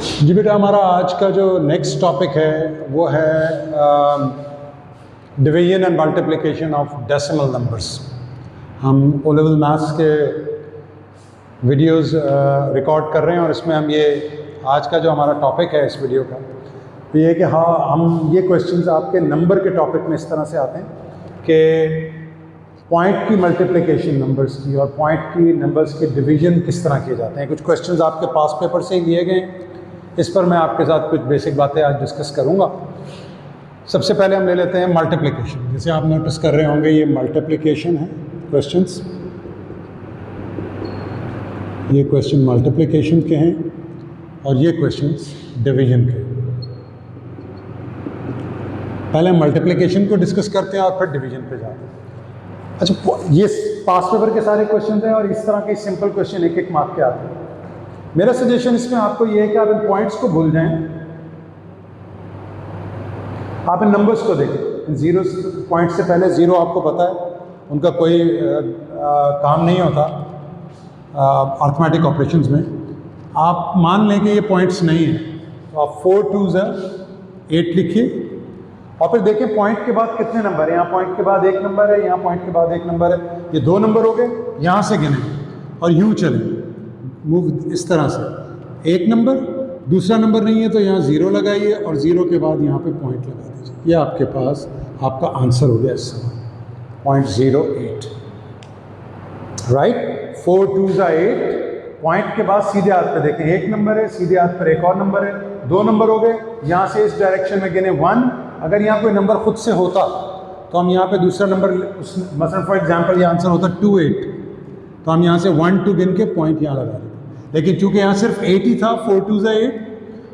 जी बेटा, हमारा आज का जो नेक्स्ट टॉपिक है वो है division and multiplication of decimal numbers. हम ओ लेवल मैथ्स के वीडियोस रिकॉर्ड कर रहे हैं और इसमें हम ये आज का जो हमारा टॉपिक है इस वीडियो का तो ये है कि हाँ, हम ये क्वेश्चंस आपके नंबर के टॉपिक में इस तरह से आते हैं कि पॉइंट की मल्टीप्लिकेशन नंबर्स की और पॉइंट की नंबर्स के डिवीजन किस तरह किए जाते हैं। कुछ क्वेश्चंस आपके पास पेपर से ही लिए गए, इस पर मैं आपके साथ कुछ बेसिक बातें आज डिस्कस करूंगा। सबसे पहले हम ले लेते हैं मल्टीप्लिकेशन। जैसे आप नोटिस कर रहे होंगे ये मल्टीप्लिकेशन है क्वेश्चंस, ये क्वेश्चन मल्टीप्लिकेशन के हैं और ये क्वेश्चंस डिवीजन के। पहले हम मल्टीप्लिकेशन को डिस्कस करते हैं और फिर डिवीजन पे जाते हैं। अच्छा, ये पास पेपर के सारे क्वेश्चन हैं और इस तरह के सिंपल क्वेश्चन एक एक मार्क के आते हैं। मेरा सजेशन इसमें आपको ये है कि आप इन पॉइंट्स को भूल जाएं, आप इन नंबर्स को देखें। जीरो पॉइंट से पहले जीरो आपको पता है उनका कोई काम नहीं होता अर्थमेटिक ऑपरेशंस में। आप मान लें कि ये पॉइंट्स नहीं है तो आप 4 2s 8 लिखिए और फिर देखें पॉइंट के बाद कितने नंबर है। यहाँ पॉइंट के बाद एक नंबर है, यहाँ पॉइंट के बाद एक नंबर है, ये 2 नंबर हो गए। यहाँ से गिने और यूँ चलें, मूव इस तरह से। एक नंबर, दूसरा नंबर नहीं है तो यहाँ 0 लगाइए और 0 के बाद यहाँ पे पॉइंट लगा दीजिए। ये आपके पास आपका आंसर हो गया इस सवाल 0.08। Right, 4 2s 8। पॉइंट के बाद सीधे हाथ पे देखें एक नंबर है, सीधे हाथ पर एक और नंबर है, 2 नंबर हो गए। यहाँ से इस डायरेक्शन में गिने 1। अगर यहाँ कोई नंबर खुद से होता तो हम यहाँ पे दूसरा नंबर मसलन फॉर एग्जाम्पल ये आंसर होता 28 तो हम यहाँ से 1 2 गिन के पॉइंट यहाँ लगा देते। लेकिन चूंकि यहाँ सिर्फ 8 ही था, 4 2s 8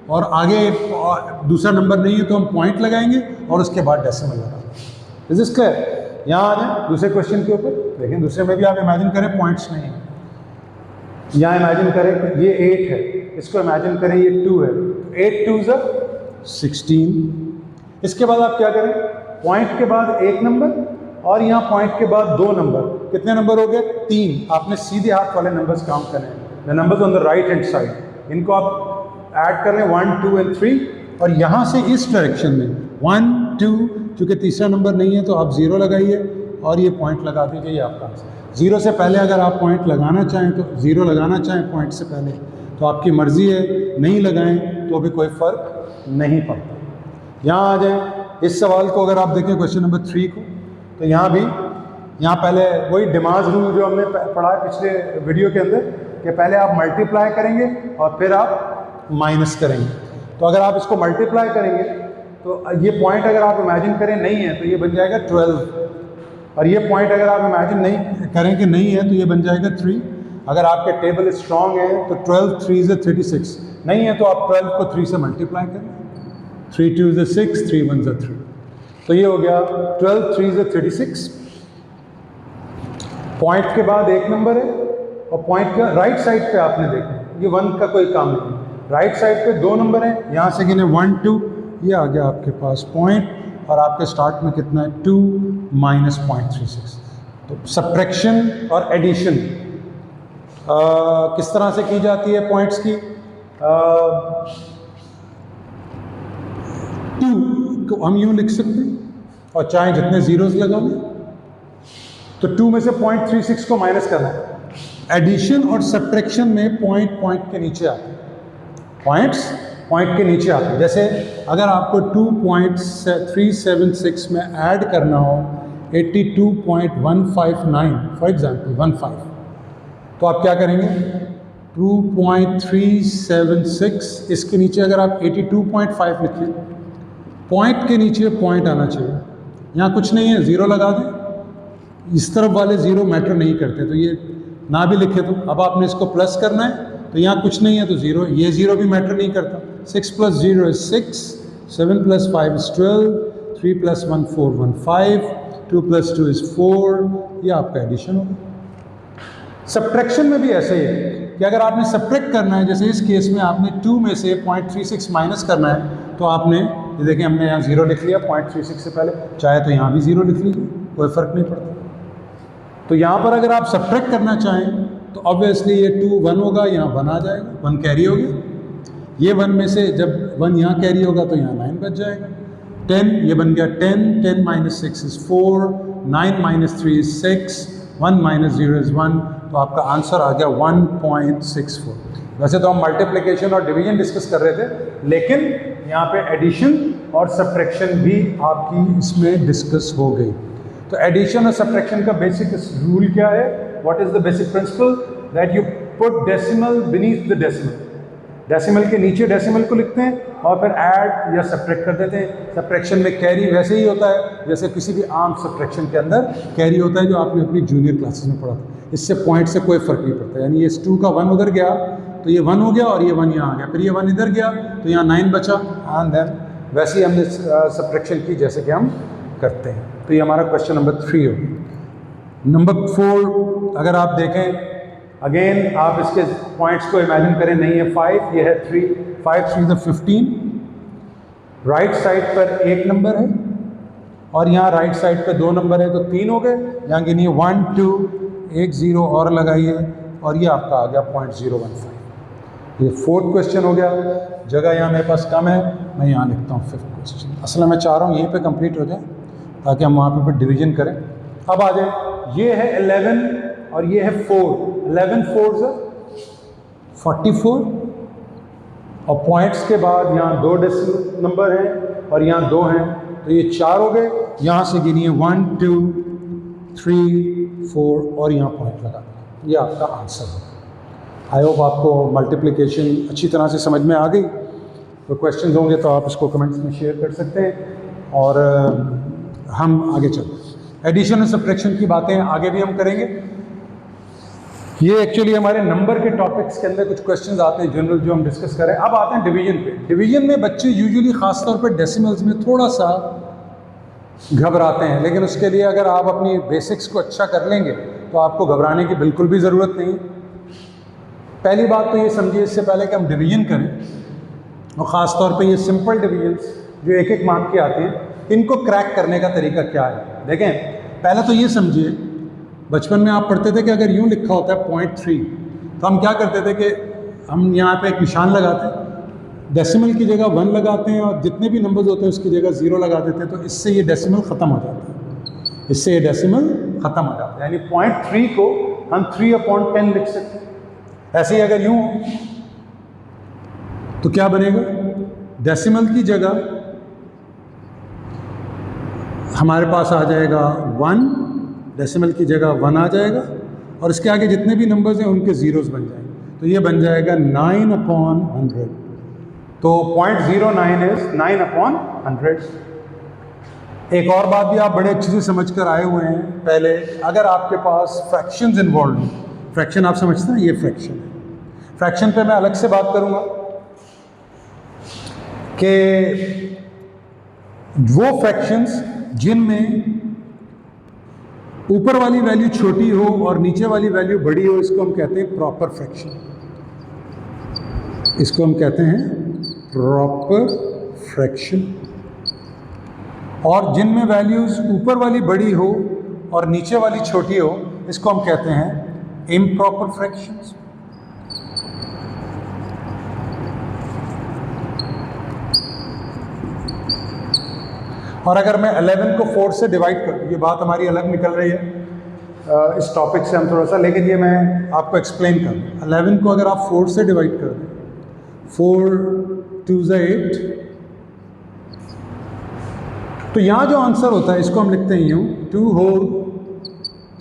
और आगे दूसरा नंबर नहीं है तो हम पॉइंट लगाएंगे और उसके बाद डेसिमल लगाएंगे। Is this clear? यहाँ आ जाए दूसरे क्वेश्चन के ऊपर। लेकिन दूसरे में भी आप इमेजिन करें पॉइंट्स नहीं है। यहाँ इमेजिन करें ये 8 है, इसको इमेजिन करें ये 2 है, 8 2s 16। इसके बाद आप क्या करें, पॉइंट के बाद एक नंबर और यहाँ पॉइंट के बाद 2 नंबर। कितने नंबर हो गए? 3। आपने सीधे हाथ वाले नंबर्स काउंट करने हैं, the numbers on the right hand side. इनको आप ऐड कर लें 1 2 और 3 और यहाँ से इस डायरेक्शन में 1 2, चूँकि तीसरा नंबर नहीं है तो आप 0 लगाइए और ये पॉइंट लगा दीजिए। ये आपका आंसर। 0 से पहले अगर आप पॉइंट लगाना चाहें तो 0 लगाना चाहें पॉइंट से पहले तो आपकी मर्ज़ी है, नहीं लगाएं तो भी कोई फ़र्क नहीं पड़ता। यहाँ आ जाएं, इस सवाल को अगर आप देखें क्वेश्चन नंबर 3 को तो यहाँ भी यहाँ पहले वही डिमाज रूल जो हमने पढ़ा है पिछले वीडियो के अंदर कि पहले आप मल्टीप्लाई करेंगे और फिर आप माइनस करेंगे। तो अगर आप इसको मल्टीप्लाई करेंगे तो ये पॉइंट अगर आप इमेजिन करें नहीं है तो ये बन जाएगा 12 और ये पॉइंट अगर आप इमेजिन नहीं करें कि नहीं है तो ये बन जाएगा 3। अगर आपके टेबल स्ट्रॉन्ग है तो 12 3s 36, नहीं है तो आप 12 को 3 से मल्टीप्लाई करें। 3 2s 6, 3 1s 3, तो ये हो गया 12 3s 36। पॉइंट के बाद एक नंबर है और पॉइंट का राइट साइड पे आपने देखा ये 1 का कोई काम नहीं। राइट साइड पे 2 नंबर है, यहाँ से गिने 1 2, ये आ गया आपके पास पॉइंट और आपके स्टार्ट में कितना है 2 माइनस 0.36। तो सब्ट्रैक्शन और एडिशन किस तरह से की जाती है पॉइंट्स की? 2 को हम यूँ लिख सकते हैं और चाहे जितने जीरोस लगा लें तो 2 में से 0.36 को माइनस करना है। एडिशन और सब्ट्रैक्शन में पॉइंट के नीचे आते हैं, पॉइंट्स पॉइंट के नीचे आते हैं। जैसे अगर आपको 2.376 में ऐड करना हो 82.159 फॉर एग्जाम्पल 15, तो आप क्या करेंगे? 2.376 इसके नीचे अगर आप 82.5 लिखें, पॉइंट के नीचे पॉइंट आना चाहिए। यहाँ कुछ नहीं है, 0 लगा दें। इस तरफ वाले 0 मैटर नहीं करते तो ये ना भी लिखे तो अब आपने इसको प्लस करना है तो यहाँ कुछ नहीं है तो 0, ये 0 भी मैटर नहीं करता। 6 + 0 is 6, 7 + 5 is 12, 3 + 1 4 1 5, 2 + 2 is 4। ये आपका एडिशन होगा। सब्ट्रैक्शन में भी ऐसे ही है कि अगर आपने सब्ट्रैक्ट करना है, जैसे इस केस में आपने 2 में से 0.36 माइनस करना है तो आपने ये देखें हमने यहाँ 0 लिख लिया 0.36 से पहले, चाहे तो यहाँ भी 0 लिख लीजिए, कोई फ़र्क नहीं पड़ता। तो यहाँ पर अगर आप सब्ट्रैक्ट करना चाहें तो ऑब्वियसली ये 2 1 होगा, यहाँ 1 आ जाएगा, 1 कैरी हो गया। ये 1 में से जब 1 यहाँ कैरी होगा तो यहाँ 9 बच जाएगा। 10 ये बन गया 10, 10 minus 6 is 4, 9 minus 3 is 6, 1 minus 0 is 1, तो आपका आंसर आ गया 1.64। वैसे तो हम मल्टीप्लिकेशन और डिवीजन डिस्कस कर रहे थे, लेकिन यहाँ पे एडिशन और सब्ट्रैक्शन भी आपकी इसमें डिस्कस हो गई। तो एडिशन और सब्ट्रैक्शन का बेसिक रूल क्या है? What is the basic principle? That you put decimal beneath the decimal. Decimal के नीचे डेसिमल को लिखते हैं और फिर ऐड या सब्ट्रैक्ट कर देते हैं। सब्ट्रैक्शन में कैरी वैसे ही होता है जैसे किसी भी आम सब्ट्रैक्शन के अंदर कैरी होता है, जो आपने अपनी जूनियर क्लासेस में पढ़ा था। इससे पॉइंट से कोई फ़र्क नहीं पड़ता। यानी ये 2 का 1 उधर गया तो ये 1 हो गया और ये 1 यहाँ आ गया, फिर ये 1 इधर गया तो यहाँ 9 बचा, एंड देन वैसे ही हमने सब्ट्रैक्शन की जैसे कि हम करते हैं। तो ये हमारा क्वेश्चन नंबर 3 हो। नंबर 4 अगर आप देखें, अगेन आप इसके पॉइंट्स को इमेजिन करें, नहीं है 5, ये है 3, 5 3 15। राइट साइड पर 1 नंबर है और यहाँ राइट साइड पे 2 नंबर है, तो 3 हो गए। यहाँ गिनिए 1 2 1 0 और लगाइए और ये आपका आ गया 0.015। ये 4th क्वेश्चन हो गया। जगह यहाँ मेरे पास कम है, मैं यहाँ लिखता हूँ 5th क्वेश्चन। असल में मैं चाह रहा हूँ यहीं पे कंप्लीट हो जाए ताकि हम वहाँ पे फिर डिवीजन करें। अब आ जाए, ये है 11 और ये है 4। 11 4 44 और पॉइंट्स के बाद यहाँ 2 डेसिमल नंबर हैं और यहाँ 2 हैं, तो ये 4 हो गए। यहाँ से गिनिए 1 2 3 4 और यहाँ पॉइंट लगा दें। ये आपका आंसर है। आई होप आपको मल्टीप्लिकेशन अच्छी तरह से समझ में आ गई। तो क्वेश्चंस होंगे तो आप इसको कमेंट्स में शेयर कर सकते हैं और हम आगे चलते हैं। एडिशन और सब्ट्रैक्शन की बातें आगे भी हम करेंगे। ये एक्चुअली हमारे नंबर के टॉपिक्स के अंदर कुछ क्वेश्चंस आते हैं जनरल जो हम डिस्कस करें। अब आते हैं डिवीजन पे। डिवीजन में बच्चे यूजुअली ख़ासतौर पर डेसिमल्स में थोड़ा सा घबराते हैं, लेकिन उसके लिए अगर आप अपनी बेसिक्स को अच्छा कर लेंगे तो आपको घबराने की बिल्कुल भी ज़रूरत नहीं। पहली बात तो ये समझिए, इससे पहले कि हम डिवीजन करें, और ख़ास तौर पे ये सिंपल डिवीजन्स जो 1-1 मार्क के आते हैं, इनको क्रैक करने का तरीका क्या है। देखें, पहले तो ये समझिए, बचपन में आप पढ़ते थे कि अगर यूँ लिखा होता है 0.3, तो हम क्या करते थे कि हम यहाँ पे एक निशान लगाते हैं, डेसिमल की जगह 1 लगाते हैं और जितने भी नंबर्स होते हैं उसकी जगह 0 लगा देते हैं, तो इससे ये डेसिमल ख़त्म हो जाता है। इससे ये डेसिमल ख़त्म हो जाता है। यानी 0.3 को हम 3/10 लिख सकते हैं। ऐसे ही अगर यूँ तो क्या बनेगा, डेसिमल की जगह हमारे पास आ जाएगा 1, डेसिमल की जगह 1 आ जाएगा और इसके आगे जितने भी नंबर्स हैं उनके ज़ीरोस बन जाएंगे, तो ये बन जाएगा 9/100। तो 0.09 इज 9/100। एक और बात भी आप बड़े अच्छे से समझ कर आए हुए हैं पहले, अगर आपके पास फ्रैक्शंस इन्वॉल्व हैं, फ्रैक्शन आप समझते हैं, ये फ्रैक्शन है। फ्रैक्शन पे मैं अलग से बात करूंगा कि वो फ्रैक्शंस जिनमें ऊपर वाली वैल्यू छोटी हो और नीचे वाली वैल्यू बड़ी हो, इसको हम कहते हैं प्रॉपर फ्रैक्शन। इसको हम कहते हैं प्रॉपर फ्रैक्शन। और जिनमें वैल्यूज ऊपर वाली बड़ी हो और नीचे वाली छोटी हो, इसको हम कहते हैं इम्प्रॉपर फ्रैक्शंस। और अगर मैं 11 को 4 से डिवाइड करूँ, ये बात हमारी अलग निकल रही है इस टॉपिक से हम थोड़ा सा, लेकिन ये मैं आपको एक्सप्लेन करूँ। 11 को अगर आप 4 से डिवाइड कर दें, 4 2 8, तो यहाँ जो आंसर होता है इसको हम लिखते हैं यूँ 2 होल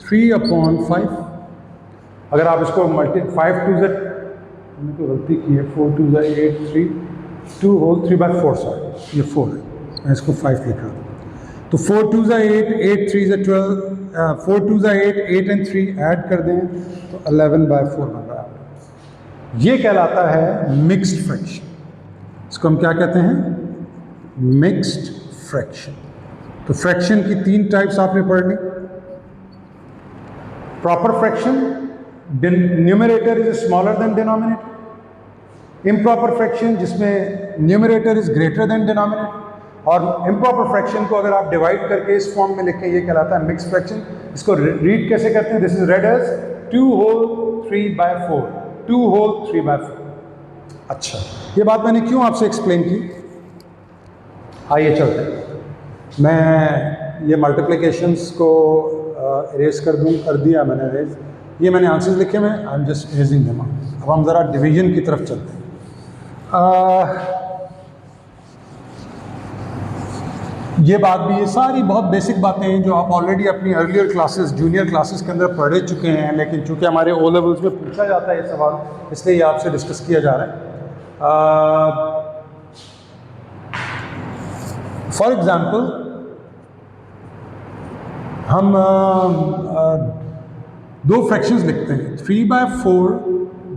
3/5। अगर आप इसको 5 2 मैंने तो गलती की है, 4 2 8 3 2 होल 3/4, सॉरी ये 4 है, मैं इसको 5 लिखा। तो 4 2 8 8 3 12, 4 2 8 8 and 3 ऐड कर दें तो 11/4 बन रहा है। ये कहलाता है मिक्स्ड फ्रैक्शन। इसको हम क्या कहते हैं, मिक्स्ड फ्रैक्शन। तो फ्रैक्शन की 3 टाइप्स आपने पढ़नी। Proper fraction, numerator is smaller than denominator. Improper fraction जिसमें numerator is greater than denominator. और इम्प्रॉपर फ्रैक्शन को अगर आप डिवाइड करके इस फॉर्म में लिखें, ये कहलाता है मिक्स्ड फ्रैक्शन। इसको रीड कैसे करते हैं, this is read as 2 whole 3/4, 2 whole 3/4। अच्छा, ये बात मैंने क्यों आपसे एक्सप्लेन की? आइए चलते हैं। मैं ये मल्टीप्लिकेशंस को इरेज कर दिया मैंने इरेज। ये मैंने आंसर्स लिखे हुए, I am just erasing them. अब हम ज़रा डिवीजन की तरफ चलते हैं। ये बात भी, ये सारी बहुत बेसिक बातें हैं जो आप ऑलरेडी अपनी अर्लियर क्लासेस, जूनियर क्लासेस के अंदर पढ़ चुके हैं, लेकिन चूंकि हमारे ओ लेवल्स में पूछा जाता है ये सवाल, इसलिए ये आपसे डिस्कस किया जा रहा है। फॉर एग्जाम्पल, हम दो फ्रैक्शंस लिखते हैं, 3/4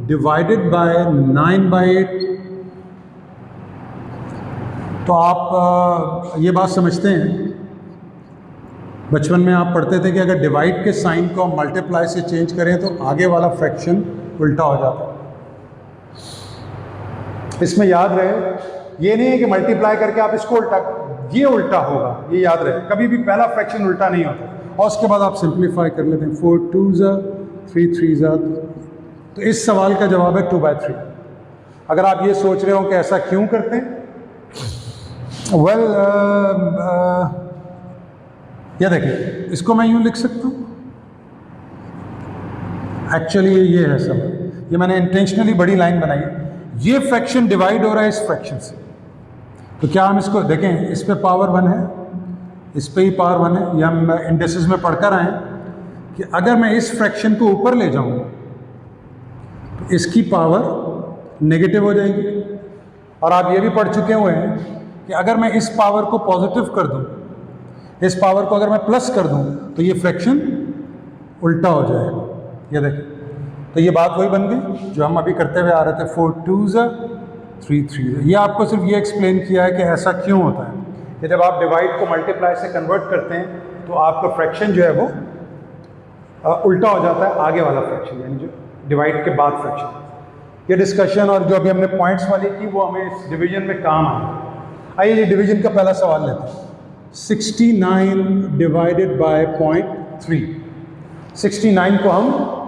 डिवाइडेड बाय 9/8। तो आप ये बात समझते हैं, बचपन में आप पढ़ते थे कि अगर डिवाइड के साइन को हम मल्टीप्लाई से चेंज करें तो आगे वाला फ्रैक्शन उल्टा हो जाता है। इसमें याद रहे, ये नहीं है कि मल्टीप्लाई करके आप इसको उल्टा, ये उल्टा होगा, ये याद रहे, कभी भी पहला फ्रैक्शन उल्टा नहीं होता। और उसके बाद आप सिंप्लीफाई कर लेते हैं, 4 2s 3 3s। तो इस सवाल का जवाब है 2/3। अगर आप ये सोच रहे हो कि ऐसा क्यों करते हैं, ये देखिए, इसको मैं यूं लिख सकता हूँ। एक्चुअली ये है सब, ये मैंने इंटेंशनली बड़ी लाइन बनाई है। ये फ्रैक्शन डिवाइड हो रहा है इस फ्रैक्शन से, तो क्या हम इसको देखें, इस पे पावर 1 है, इस पे ही पावर 1 है। ये हम इंडेक्सेस में पढ़कर आए कि अगर मैं इस फ्रैक्शन को ऊपर ले जाऊँ तो इसकी पावर नेगेटिव हो जाएगी। और आप ये भी पढ़ चुके हुए हैं कि अगर मैं इस पावर को पॉजिटिव कर दूं, इस पावर को अगर मैं प्लस कर दूं, तो ये फ्रैक्शन उल्टा हो जाएगा। ये देखिए, तो ये बात वही बन गई जो हम अभी करते हुए आ रहे थे, 4 2s 3 3। ये आपको सिर्फ ये एक्सप्लेन किया है कि ऐसा क्यों होता है कि जब आप डिवाइड को मल्टीप्लाई से कन्वर्ट करते हैं तो आपका फ्रैक्शन जो है वो उल्टा हो जाता है आगे वाला फ्रैक्शन, यानी जो डिवाइड के बाद फ्रैक्शन। ये डिस्कशन और जो अभी हमने पॉइंट्स वाली की वो हमें इस डिवीजन में काम आए। आइए ये डिवीजन का पहला सवाल लेते हैं। 69 डिवाइडेड बाय 0.3। 69 को हम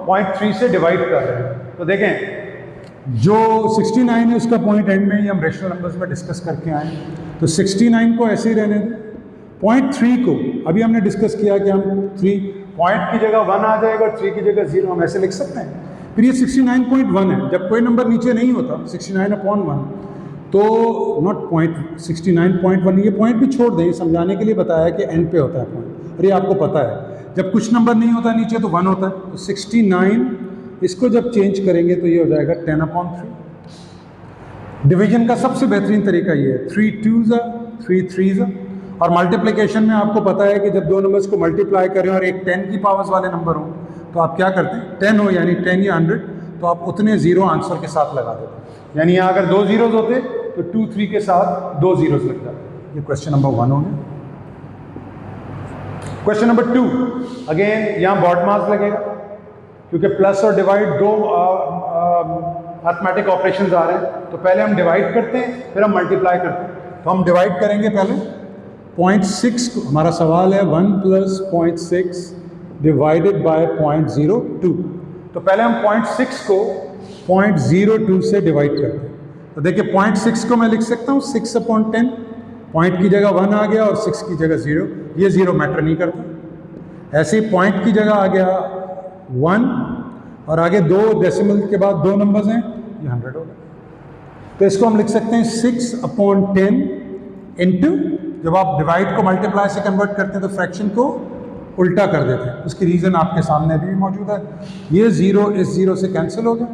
0.3 से डिवाइड कर रहे हैं। तो देखें, जो 69 है उसका पॉइंट एंड में ही हम रेशनल नंबर्स में डिस्कस करके आए, तो 69 को ऐसे ही रहने दें। 0.3 को अभी हमने डिस्कस किया कि हम 3 पॉइंट की जगह 1 आ जाएगा और 3 की जगह 0, हम ऐसे लिख सकते हैं। फिर ये 69.1 है, जब कोई नंबर नीचे नहीं होता 69/1, तो नॉट पॉइंट 69.1, ये पॉइंट भी छोड़ दें, समझाने के लिए बताया कि एंड पे होता है पॉइंट, और ये आपको पता है जब कुछ नंबर नहीं होता नीचे तो 1 होता है। तो 69 इसको जब चेंज करेंगे तो ये हो जाएगा 10/3। डिवीजन का सबसे बेहतरीन तरीका ये है, 3 2s 3 3s। और मल्टीप्लिकेशन में आपको पता है कि जब दो नंबर्स को मल्टीप्लाई करें और एक 10 की पावर्स वाले नंबर हो तो आप क्या करते हैं, 10 हो यानी 10 या 100, तो आप उतने जीरो आंसर के साथ लगा देते हैं। यानी यहाँ अगर 2 जीरोज होते तो 2 3 के साथ 2 जीरोज लग जाते। ये क्वेश्चन नंबर 1 हो गया। क्वेश्चन नंबर 2, अगेन यहाँ बॉड मास लगेगा क्योंकि प्लस और डिवाइड दो मैथमेटिक ऑपरेशंस आ रहे हैं। तो पहले हम डिवाइड करते हैं, फिर हम मल्टीप्लाई करते हैं। तो हम डिवाइड करेंगे पहले 0.6 को, हमारा सवाल है 1 + 0.6 डिवाइडेड बाय 0.02। तो पहले हम 0.6 को 0.02 से डिवाइड करते हैं। तो देखिए 0.6 को मैं लिख सकता हूँ 6/10, पॉइंट की जगह 1 आ गया और 6 की जगह 0, ये 0 मैटर नहीं करता। ऐसे ही पॉइंट की जगह आ गया 1 और आगे 2 डेसिमल के बाद 2 नंबर्स हैं, ये 100 हो गया। तो इसको हम लिख सकते हैं 6/10 इंटू, जब आप डिवाइड को मल्टीप्लाई से कन्वर्ट करते हैं तो फ्रैक्शन को उल्टा कर देते हैं। उसकी रीज़न आपके सामने भी मौजूद है। ये 0 इस 0 से कैंसिल हो गया,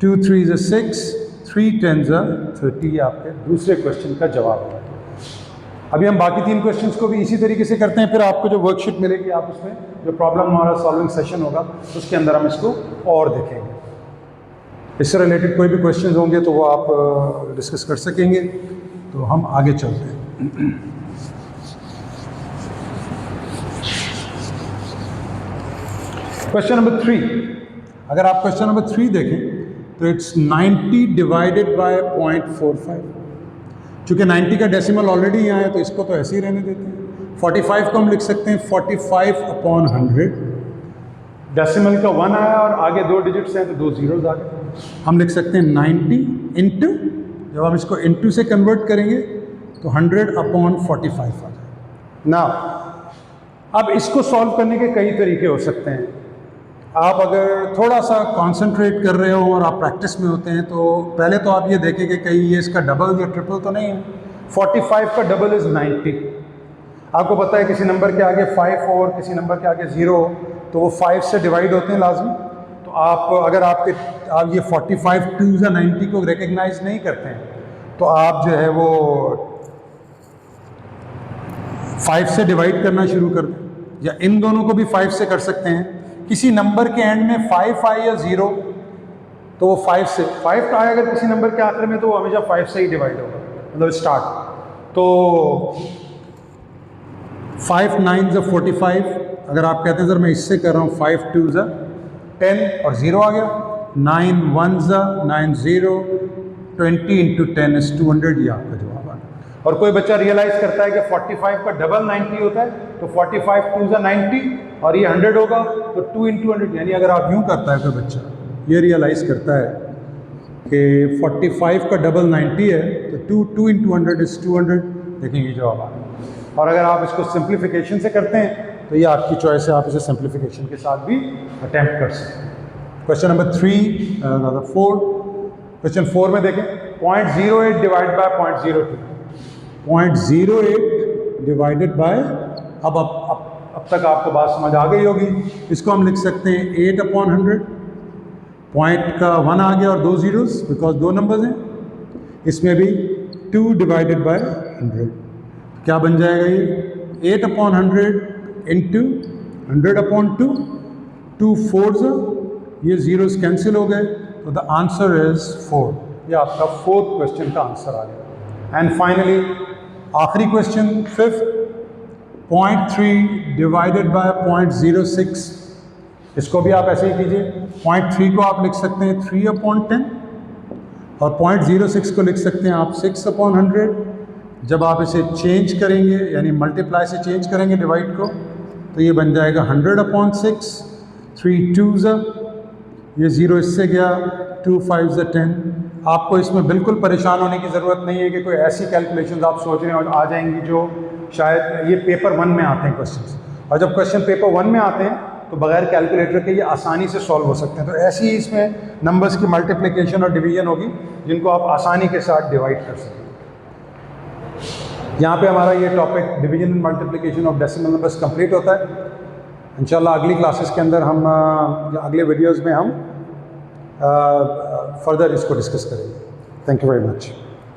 2 3s 6, 3 10s 30। ये आपके दूसरे क्वेश्चन का जवाब है। अभी हम बाकी 3 क्वेश्चंस को भी इसी तरीके से करते हैं, फिर आपको जो वर्कशीट मिलेगी आप उसमें जो प्रॉब्लम हमारा सॉल्विंग सेशन होगा उसके अंदर हम इसको और देखेंगे। इससे रिलेटेड कोई भी क्वेश्चंस होंगे तो वो आप डिस्कस कर सकेंगे। तो हम आगे चलते हैं। क्वेश्चन नंबर 3, अगर आप क्वेश्चन नंबर 3 देखें तो इट्स 90 डिवाइडेड बाय 0.45। चूँकि 90 का डेसिमल ऑलरेडी यहाँ है तो इसको तो ऐसे ही रहने देते हैं। 45 को हम लिख सकते हैं 45/100। डेसिमल का 1 आया और आगे 2 डिजिट्स हैं तो 2 जीरोज आ गए। हम लिख सकते हैं 90 इंटू, जब हम इसको इंटू से कन्वर्ट करेंगे तो 100/45 आ जाए ना। अब इसको सॉल्व करने के कई तरीके हो सकते हैं। आप अगर थोड़ा सा कंसंट्रेट कर रहे हो और आप प्रैक्टिस में होते हैं तो पहले तो आप ये देखें कि कहीं ये इसका डबल या ट्रिपल तो नहीं है। 45 का डबल इज़ 90। आपको पता है किसी नंबर के आगे 5 और किसी नंबर के आगे 0 तो वो 5 से डिवाइड होते हैं लाजमी। तो आप अगर आप ये 45 2 या 90 को रिकग्नाइज नहीं करते हैं तो आप जो है वो 5 से डिवाइड करना शुरू कर दें, या इन दोनों को भी 5 से कर सकते हैं। किसी नंबर के एंड में 5 आए या 0 तो वो 5 से 5 का आए अगर किसी नंबर के आखिर में तो वो हमेशा 5 से ही डिवाइड होगा, मतलब स्टार्ट। तो 5 9 45, अगर आप कहते हैं सर मैं इससे कर रहा हूँ 5 2 10 और 0 आ गया, 9 1 9 0 20 इंटू 10 इज 200, ये आपका जवाब आ गया। और कोई बच्चा रियलाइज करता है कि 45 का डबल 90 होता है तो 45 2 90 और ये 100 होगा तो 2 इंटू 100, यानी अगर आप यूँ करता है कोई बच्चा ये रियलाइज करता है कि 45 का डबल 90 है तो 2 इंटू 100 इज 200, देखेंगे जवाब आ गया। और अगर आप इसको सिंप्लीफिकेशन से करते हैं तो ये आपकी चॉइस है, आप इसे सिंप्लीफिकेशन के साथ भी अटैम्प्ट कर सकते हैं। क्वेश्चन नंबर 4, क्वेश्चन 4 में देखें 0.08 डिवाइड बाय 0.02, 0.08 डिवाइडेड बाय, अब तक आपको बात समझ आ गई होगी। इसको हम लिख सकते हैं 8/100, पॉइंट का 1 आ गया और 2 zeros बिकॉज 2 नंबर्स हैं, इसमें भी 2 डिवाइडेड बाय 100, क्या बन जाएगा ये 8/100 इंटू 100/2, 2 4s, ये zeros कैंसिल हो गए तो द आंसर इज 4। ये आपका 4th क्वेश्चन का आंसर आ गया। एंड फाइनली आखिरी क्वेश्चन 5th, 0.3 डिवाइडेड बाय 0.06, इसको भी आप ऐसे ही कीजिए। 0.3 को आप लिख सकते हैं 3/10 और 0.06 को लिख सकते हैं आप 6/100। जब आप इसे चेंज करेंगे यानी मल्टीप्लाई से चेंज करेंगे डिवाइड को तो ये बन जाएगा 100/6, 3 2s, ये 0 इससे गया, 2 5s 10। आपको इसमें बिल्कुल परेशान होने की ज़रूरत नहीं है कि कोई ऐसी कैलकुलेशंस आप सोच रहे हैं और आ जाएंगी जो शायद ये पेपर 1 में आते हैं क्वेश्चंस, और जब क्वेश्चन पेपर 1 में आते हैं तो बगैर कैलकुलेटर के ये आसानी से सॉल्व हो सकते हैं। तो ऐसी ही इसमें नंबर्स की मल्टीप्लिकेशन और डिवीजन होगी जिनको आप आसानी के साथ डिवाइड कर सकते हैं। यहाँ पे हमारा ये topic division and multiplication of decimal numbers complete होता है। इंशाल्लाह अगली क्लासेस के अंदर हम अगले वीडियोज़ में हम फर्दर इसको डिस्कस करेंगे। Thank you very much.